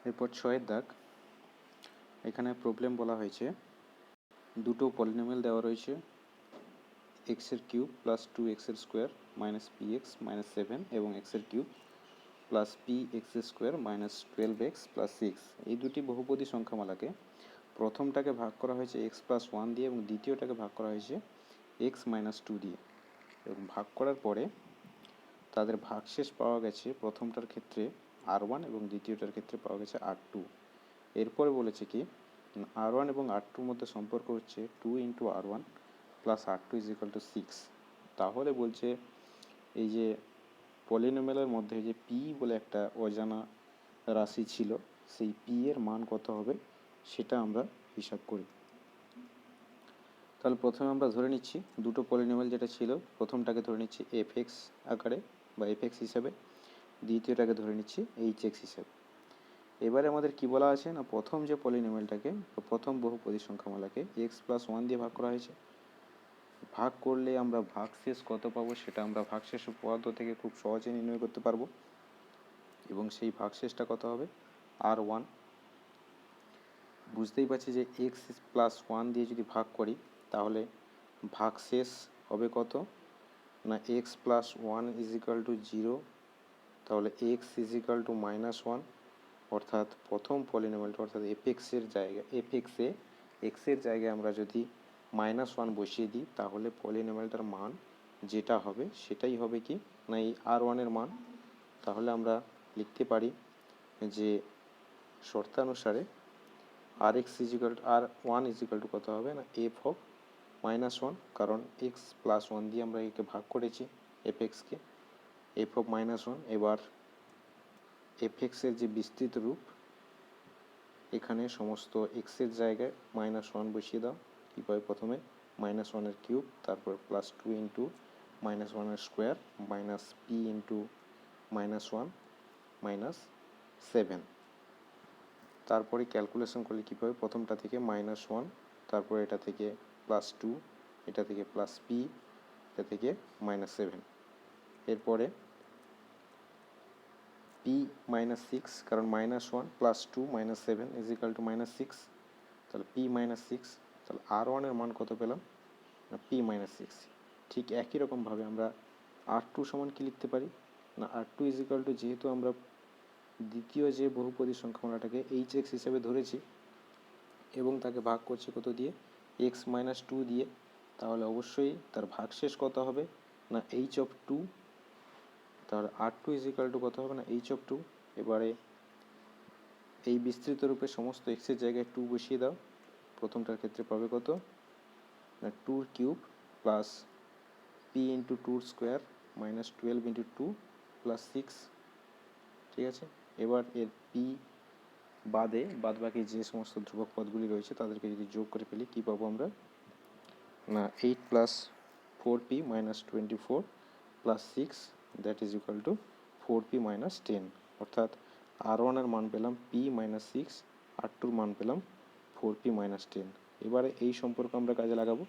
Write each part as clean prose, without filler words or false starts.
এরপর 6 দাগ, এখানে প্রবলেম বলা হয়েছে দুটো পলিনোমিয়াল দেওয়া রয়েছে এক্সের cube plus 2x square minus px minus 7 এবং এক্সের cube plus px square minus 12x plus 6। এই দুটি বহুপদী সংখ্যামালাকে প্রথমটাকে ভাগ করা হয়েছে x প্লাস 1 দিয়ে এবং দ্বিতীয়টাকে ভাগ করা হয়েছে x মাইনাস 2 দিয়ে, এবং ভাগ করার পরে তাদের ভাগশেষ পাওয়া গেছে প্রথমটার ক্ষেত্রে r1 এবং দ্বিতীয়টার ক্ষেত্রে পাওয়া গেছে r2। এরপরে বলেছে কি r1 এবং r2-র মধ্যে সম্পর্ক হচ্ছে 2 into r1 plus r2 is equal to 6। তাহলে বলছে এই যে পলিনোমিয়ালের মধ্যে যে p বলে একটা অজানা রাশি ছিল, সেই p এর মান কত হবে সেটা আমরা হিসাব করি। তাহলে প্রথমে আমরা ধরে নিচ্ছি দুটো পলিনোমিয়াল যেটা ছিল, প্রথমটাকে ধরে নিচ্ছি fx আকারে বা fx হিসাবে, দ্বিতীয়টাকে ধরে নিচ্ছি hx হিসাবে। এবারে আমাদের কি বলা আছে না, প্রথম যে পলিনোমিয়ালটাকে প্রথম বহুপদী সংখ্যামালাকে x প্লাস 1 দিয়ে ভাগ করা হয়েছে। ভাগ করলে আমরা ভাগশেষ কত পাবো সেটা আমরা ভাগশেষ উপপাদ্য থেকে খুব সহজে নির্ণয় করতে পারবো, এবং সেই ভাগশেষটা কত হবে r1। বুঝতেই পারছি যে x প্লাস 1 দিয়ে যদি ভাগ করি তাহলে ভাগশেষ হবে কত না x plus 1 is equal to 0, তাহলে x is equal to minus 1, অর্থাৎ প্রথম পলিনোমিয়ালটা অর্থাৎ এর জায়গায় এক্সের জায়গায় আমরা যদি -1 বসিয়ে দিই তাহলে পলিনোমিয়ালটার মান যেটা হবে সেটাই হবে কি না এই r1 এর মান। তাহলে আমরা লিখতে পারি যে শর্তানুসারে r1 ইজ ইকাল টু কত হবে না f অফ -1, কারণ x প্লাস 1 দিয়ে আমরা একে ভাগ করেছি কে f অফ -1। এবার এর যে বিস্তৃত রূপ, এখানে সমস্ত এক্সের জায়গায় -1 বসিয়ে দাও, কী পাবে প্রথমে -1 এর কিউব, তারপর প্লাস 2 ইন্টু -1 এর square minus p into -1 minus 7। তারপরে ক্যালকুলেশন করলে কী পাবে, প্রথমটা থেকে -1, তারপর এটা থেকে প্লাস 2, এটা থেকে প্লাস p, এটা থেকে -7। এরপরে p মাইনাস 6, কারণ -1 plus 2 minus 7 is equal to -6, তাহলে p মাইনাস 6। তাহলে r1 এর মান কত পেলাম না p মাইনাস 6। ঠিক একই রকমভাবে আমরা r2 সমান কি লিখতে পারি না r2 ইজ ইকাল টু, যেহেতু আমরা দ্বিতীয় যে বহুপদী সংখ্যামালাটাকে hx হিসেবে ধরেছি এবং তাকে ভাগ করছি কত দিয়ে x মাইনাস 2 দিয়ে, তাহলে অবশ্যই তার ভাগশেষ কত হবে না h অফ 2, তাহলে r2 ইজ ইকাল টু কত হবে না h অফ 2। এবারে এই বিস্তৃত রূপে সমস্ত এক্সের জায়গায় 2 বসিয়ে দাও, প্রথমটার ক্ষেত্রে পাবে কত না 2 cube plus p into 2 square minus 12 into 2 plus 6। ঠিক আছে, এবার এর p বাদবাকি যে সমস্ত ধ্রুবক পদগুলি রয়েছে তাদেরকে যদি যোগ করে ফেলি কী পাবো আমরা না 8 plus 4p minus 24 plus 6 that is equal to 4p minus 10, অর্থাৎ r1 এর মান পেলাম p মাইনাস 6, r2 মান পেলাম 4p মাইনাস 10। এবারে এই সম্পর্ক আমরা কাজে লাগাবো।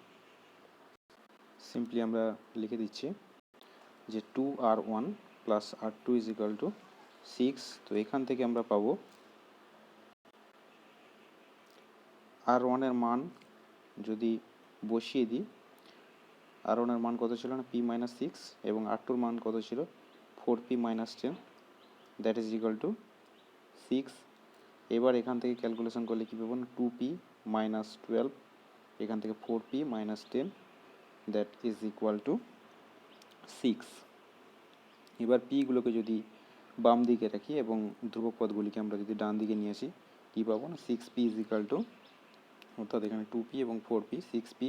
সিম্পলি আমরা লিখে দিচ্ছি যে 2r1 plus r2 is equal to 6। তো এখান থেকে আমরা পাবো r1 এর মান যদি বসিয়ে দিই, r1 এর মান কত ছিল না p মাইনাস 6 এবং r2 এর মান কত ছিল 4p minus 10, that is equal to 6। এবার এখান থেকে ক্যালকুলেশন করলে কী পাবো না 2p মাইনাস 12, এখান থেকে 4p minus 10, that is equal to 6। এবার পিগুলোকে যদি বাম দিকে রাখি এবং ধ্রুবক পদগুলিকে আমরা যদি ডান দিকে নিয়ে আসি কী পাবো না 6p ইজ ইকুয়াল টু, অর্থাৎ এখানে 2p এবং 4p, 6p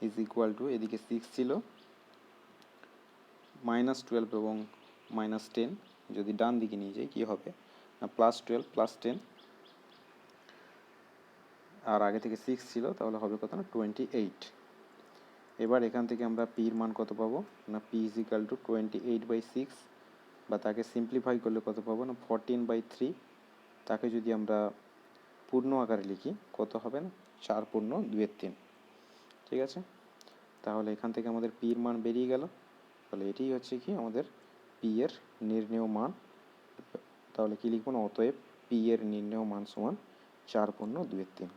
is equal to, এদিকে 6 ছিল -12 এবং -10, যদি ডান দিকে নিয়ে যাই কী হবে না +12 +10, আর আগে থেকে 6 ছিল তাহলে হবে কত না 28। এবার এখান থেকে আমরা পির মান কত পাবো না p ইজ ইকুয়াল টু 28/6, বা তাকে সিম্পলিফাই করলে কত পাবো না 14/3। তাকে যদি আমরা পূর্ণ আকারে লিখি কত হবে না 4 পূর্ণ 2/3। ঠিক আছে, তাহলে এখান থেকে আমাদের পির মান বেরিয়ে গেল। তাহলে এটাই হচ্ছে কি আমাদের পি এর নির্ণেয় মান। তাহলে কি লিখবো না অতএব p পি এর নির্ণেয় মান সমান 4 পূর্ণ 2/3।